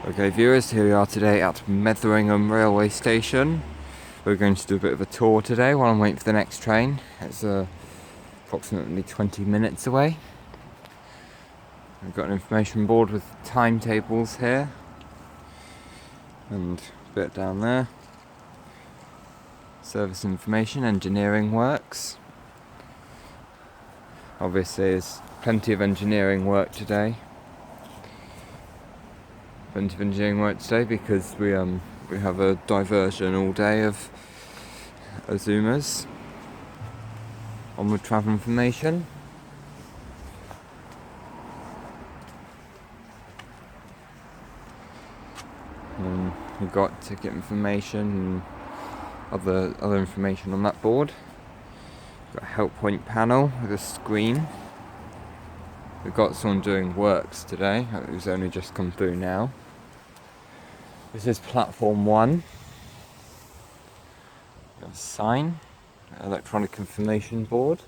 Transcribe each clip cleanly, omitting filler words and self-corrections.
Okay viewers, here we are today at Metheringham railway station. We're going to do a bit of a tour today while I'm waiting for the next train. It's approximately 20 minutes away. We've got an information board with timetables here and a bit down there. Service information, engineering works. Obviously there's plenty of engineering work today. Plenty of engineering work today because we have a diversion all day of Azumas. Onward travel information. And we've got ticket information and other information on that board. We've got a help point panel with a screen. We've got someone doing works today, who's only just come through now. This is platform 1. Got a sign, electronic information board.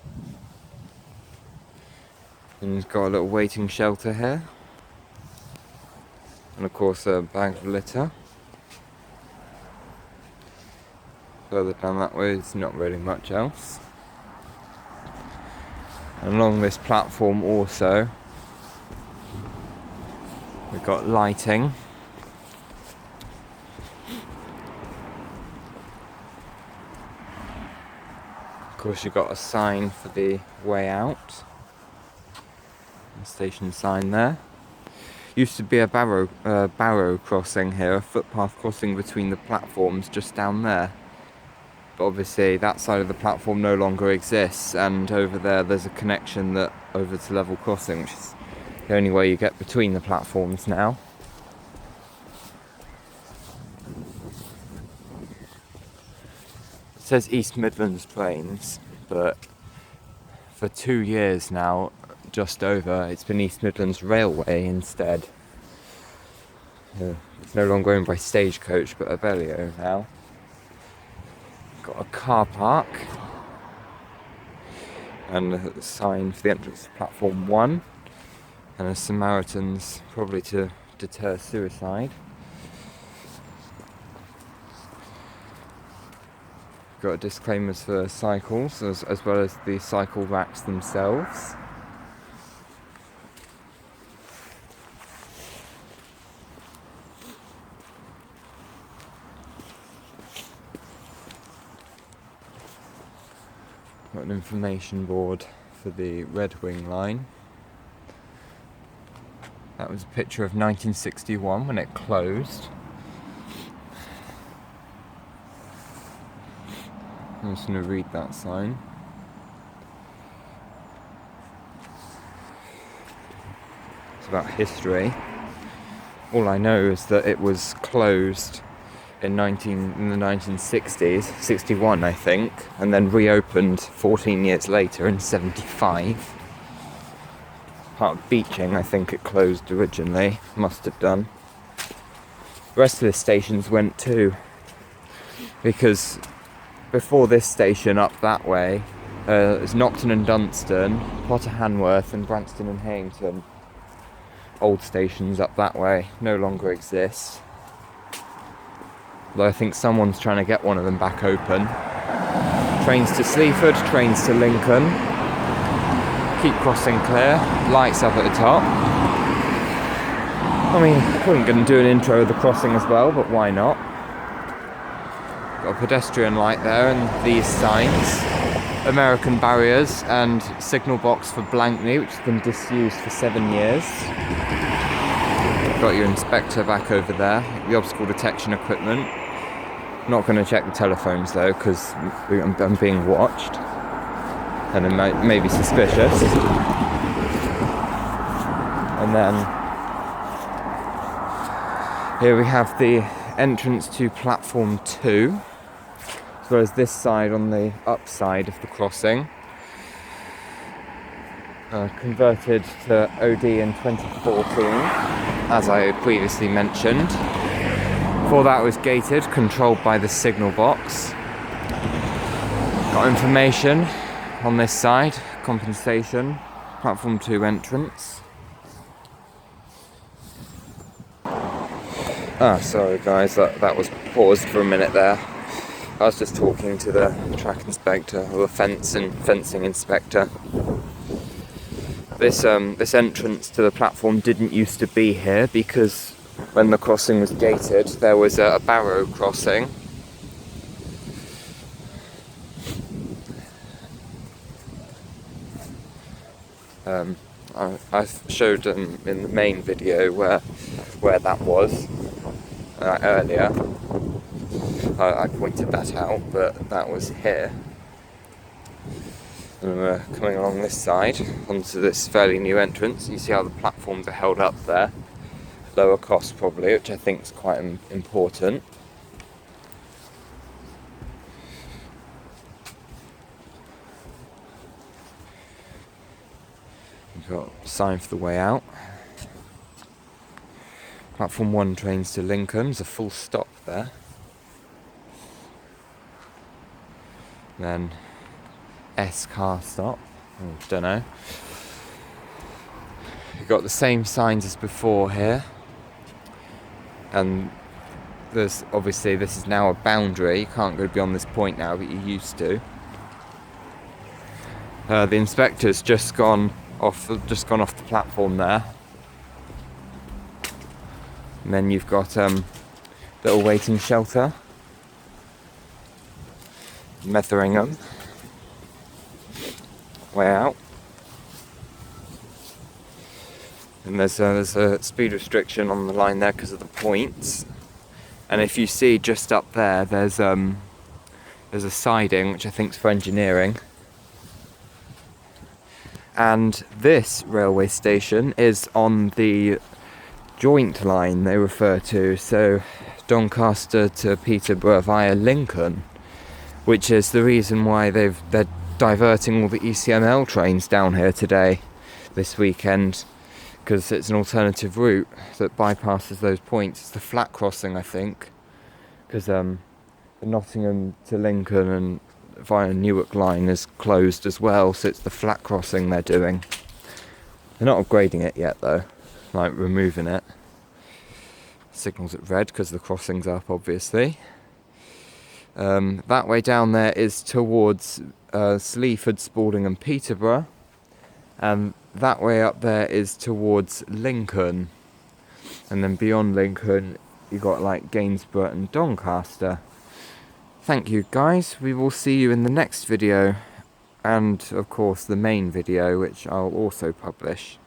And it's got a little waiting shelter here. And of course a bag of litter. Further down that way there's not really much else. And along this platform also we've got lighting. Of course you've got a sign for the way out. A station sign there. Used to be a barrow crossing here, a footpath crossing between the platforms just down there. But obviously that side of the platform no longer exists, and over there's a connection that over to level crossing, which is the only way you get between the platforms now. It says East Midlands Trains, but for 2 years now, just over, it's been East Midlands Railway instead. It's no longer owned by Stagecoach, but Abellio now. Got a car park and a sign for the entrance to platform 1 and a Samaritans, probably to deter suicide. Got disclaimers for cycles as well as the cycle racks themselves. Got an information board for the Red Wing line. That was a picture of 1961 when it closed. I'm just going to read that sign. It's about history. All I know is that it was closed in the 1960s, 61 I think, and then reopened 14 years later in 75. Part of Beeching, I think it closed originally, must have done. The rest of the stations went too, because before this station up that way, it's Nocton and Dunstan, Potter Hanworth and Branston and Hayington. Old stations up that way no longer exist. Although I think someone's trying to get one of them back open. Trains to Sleaford, trains to Lincoln. Keep crossing clear, lights up at the top. I mean, I wasn't going to do an intro of the crossing as well, but why not? Got a pedestrian light there and these signs. American barriers and signal box for Blankney, which has been disused for 7 years. Got your inspector back over there, the obstacle detection equipment. Not going to check the telephones though, because I'm being watched and it may be suspicious. And then here we have the entrance to platform 2, as well as this side on the upside of the crossing. Converted to OD in 2014, as I previously mentioned. Before that was gated, controlled by the signal box. Got information on this side, compensation, platform 2 entrance. Sorry guys, that was paused for a minute there. I was just talking to the track inspector, or the fencing inspector. This entrance to the platform didn't used to be here because when the crossing was gated, there was a barrow crossing. I showed in the main video where that was earlier. I pointed that out, but that was here. And we're coming along this side onto this fairly new entrance. You see how the platforms are held up there. Lower cost probably, which I think is quite important. We've got a sign for the way out. Platform 1 trains to Lincoln. There's a full stop there. Then S car stop. Don't know. You've got the same signs as before here. And there's obviously, this is now a boundary. You can't go beyond this point now, but you used to. The inspector's just gone off the platform there. And then you've got little waiting shelter. Metheringham. Way out. And there's a speed restriction on the line there because of the points. And if you see just up there, there's a siding which I think is for engineering. And this railway station is on the joint line they refer to, so Doncaster to Peterborough via Lincoln, which is the reason why they're diverting all the ECML trains down here today, this weekend, because it's an alternative route that bypasses those points. It's the flat crossing, I think, because the Nottingham to Lincoln and via Newark line is closed as well, so it's the flat crossing they're doing. They're not upgrading it yet though, like removing it. Signals at red because the crossing's up, obviously. That way down there is towards Sleaford, Spalding and Peterborough, and that way up there is towards Lincoln, and then beyond Lincoln you got like Gainsborough and Doncaster. Thank you guys, we will see you in the next video, and of course the main video, which I'll also publish.